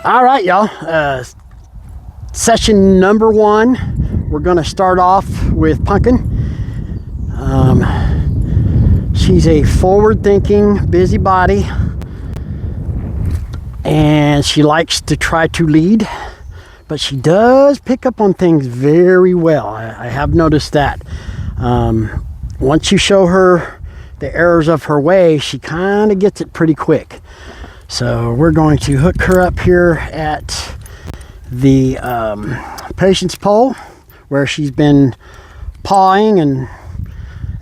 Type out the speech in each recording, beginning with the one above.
All right, y'all. Session number 1. We're going to start off with Punkin. She's a forward-thinking, busybody, and she likes to try to lead, but she does pick up on things very well. I have noticed that. Once you show her the errors of her way, she kind of gets it pretty quick. So we're going to hook her up here at the patient's pole where she's been pawing and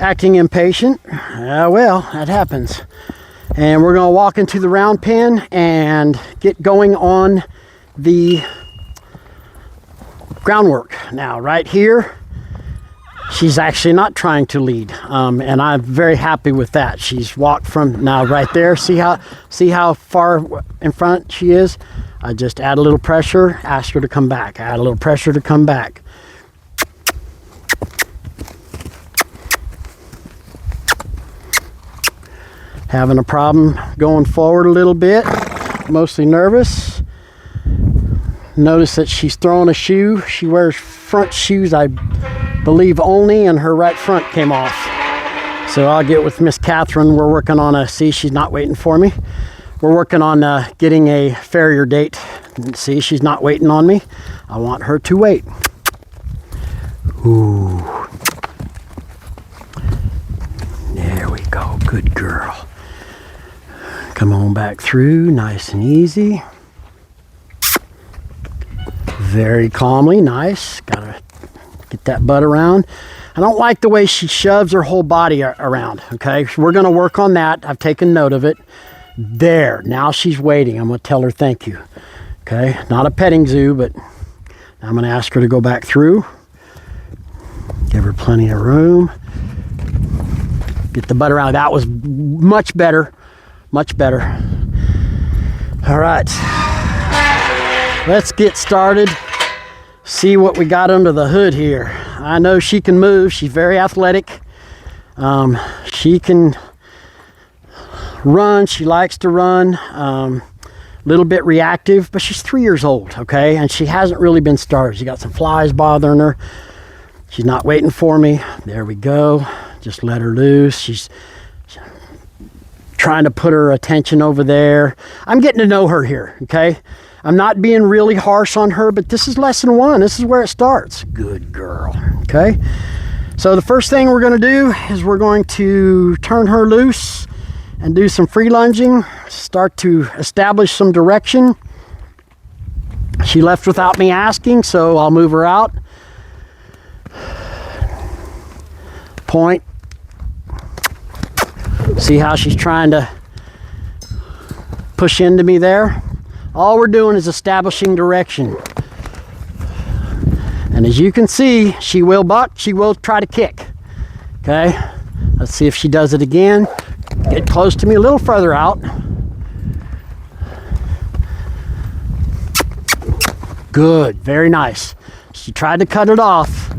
acting impatient. Well, that happens. And we're going to walk into the round pen and get going on the groundwork. Now, right here, she's actually not trying to lead, and I'm very happy with that. She's walked from now right there. See how far in front she is? I just add a little pressure, ask her to come back. Add a little pressure to come back. Having a problem going forward a little bit, mostly nervous. Notice that she's throwing a shoe. She wears front shoes, I believe, only, and her right front came off. So I'll get with Miss Catherine. We're working on see, she's not waiting for me. We're working on getting a farrier date. See, she's not waiting on me. I want her to wait. Ooh. There we go. Good girl. Come on back through, nice and easy. Very calmly, nice. Gotta get that butt around. I don't like the way she shoves her whole body around, okay? We're gonna work on that. I've taken note of it. There, now she's waiting. I'm gonna tell her thank you, okay? Not a petting zoo, but I'm gonna ask her to go back through. Give her plenty of room. Get the butt around. That was much better. Much better. All right, let's get started. See what we got under the hood here. I know she can move. She's very athletic. She can run. She likes to run. A little bit reactive, but she's 3 years old, okay? And she hasn't really been started. She got some flies bothering her. She's not waiting for me. There we go. Just let her loose. She's trying to put her attention over there. I'm getting to know her here, okay? I'm not being really harsh on her, but this is lesson 1. This is where it starts. Good girl, okay? So the first thing we're gonna do is we're going to turn her loose and do some free lunging, start to establish some direction. She left without me asking, so I'll move her out. Point. See how she's trying to push into me there? All we're doing is establishing direction. And as you can see, she will buck, she will try to kick. Okay, let's see if she does it again. Get close to me, a little further out. Good, very nice. She tried to cut it off,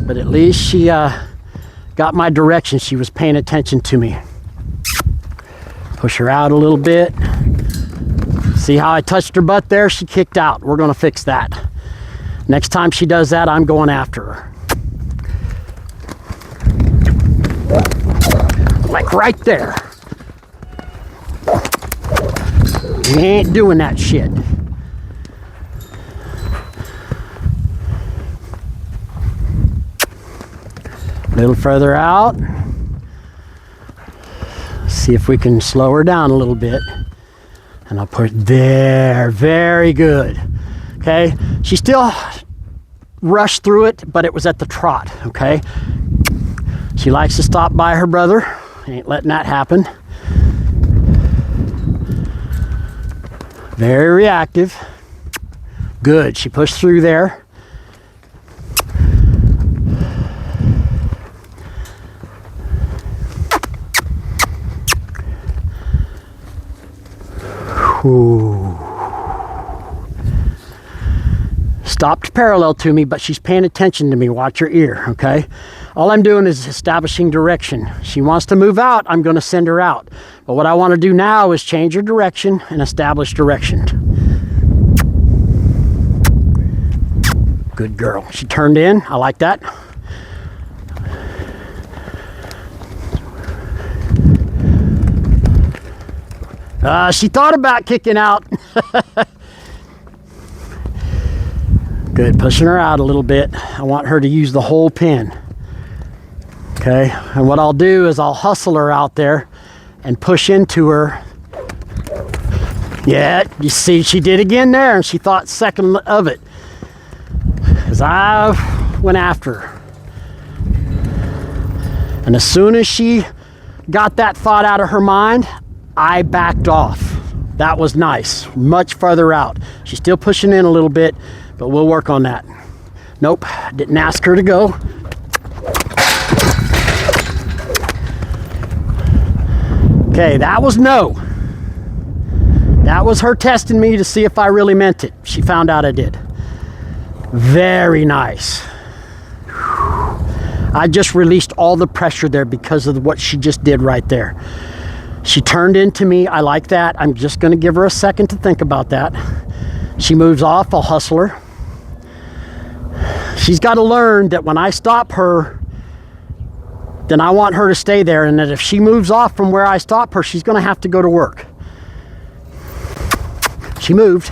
but at least she got my direction. She was paying attention to me. Push her out a little bit. See how I touched her butt there? She kicked out. We're gonna fix that. Next time she does that, I'm going after her. Like right there. You ain't doing that shit. A little further out. See if we can slow her down a little bit. And I'll put there. Very good. Okay. She still rushed through it, but it was at the trot. Okay. She likes to stop by her brother. Ain't letting that happen. Very reactive. Good. She pushed through there. Ooh. Stopped parallel to me, but she's paying attention to me. Watch her ear, okay? All I'm doing is establishing direction. She wants to move out, I'm going to send her out. But what I want to do now is change her direction and establish direction. Good girl. She turned in. I like that. She thought about kicking out. Good, pushing her out a little bit. I want her to use the whole pin. Okay, and what I'll do is I'll hustle her out there and push into her. Yeah, you see, she did again there, and she thought second of it. As I went after her. And as soon as she got that thought out of her mind, I backed off. That was nice, much farther out. She's still pushing in a little bit, but we'll work on that. Nope, didn't ask her to go. Okay, that was no. That was her testing me to see if I really meant it. She found out I did. Very nice. I just released all the pressure there because of what she just did right there. She turned into me. I like that. I'm just going to give her a second to think about that. She moves off. I'll hustle her. She's got to learn that when I stop her, then I want her to stay there, and that if she moves off from where I stop her, she's going to have to go to work. She moved.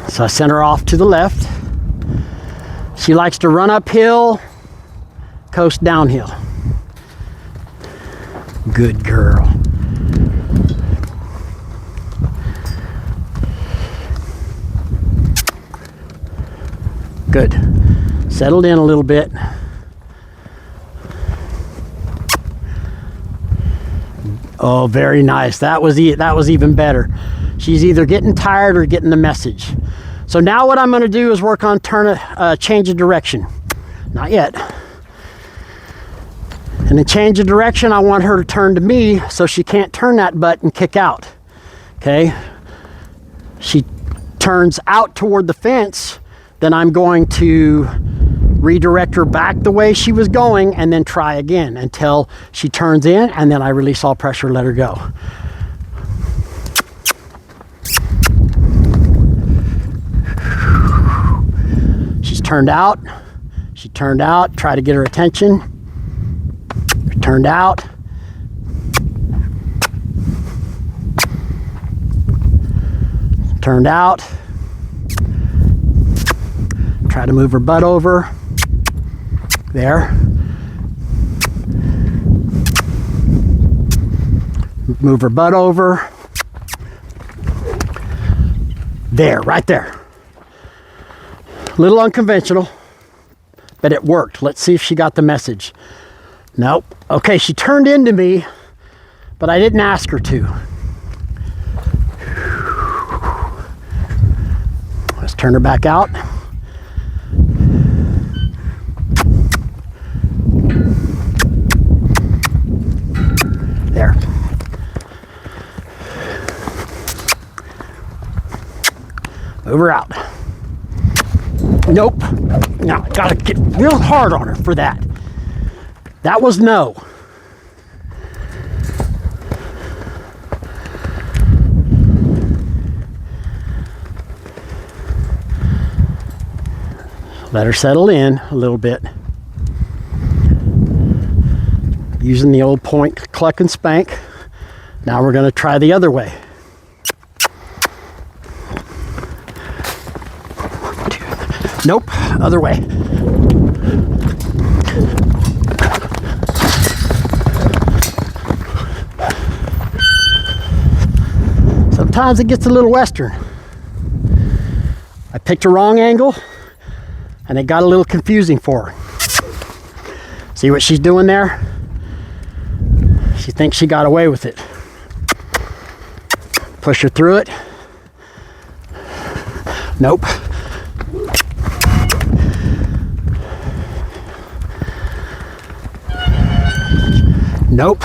So I sent her off to the left. She likes to run uphill, coast downhill. Good girl. Good. Settled in a little bit. Oh, very nice. That was even better. She's either getting tired or getting the message. So now what I'm going to do is work on change of direction. Not yet. And the change of direction, I want her to turn to me so she can't turn that butt and kick out. Okay? She turns out toward the fence, then I'm going to redirect her back the way she was going and then try again until she turns in, and then I release all pressure, let her go. She's turned out. She turned out. Try to get her attention. Turned out. Turned out. Try to move her butt over. There. Move her butt over. There, right there. A little unconventional, but it worked. Let's see if she got the message. Nope. Okay, she turned into me, but I didn't ask her to. Let's turn her back out. There. Move her out. Nope. Now, gotta get real hard on her for that. That was no. Let her settle in a little bit. Using the old point cluck and spank. Now we're going to try the other way. Nope, other way. Sometimes it gets a little western. I picked a wrong angle and it got a little confusing for her. See what she's doing there? She thinks she got away with it. Push her through it. Nope. Nope.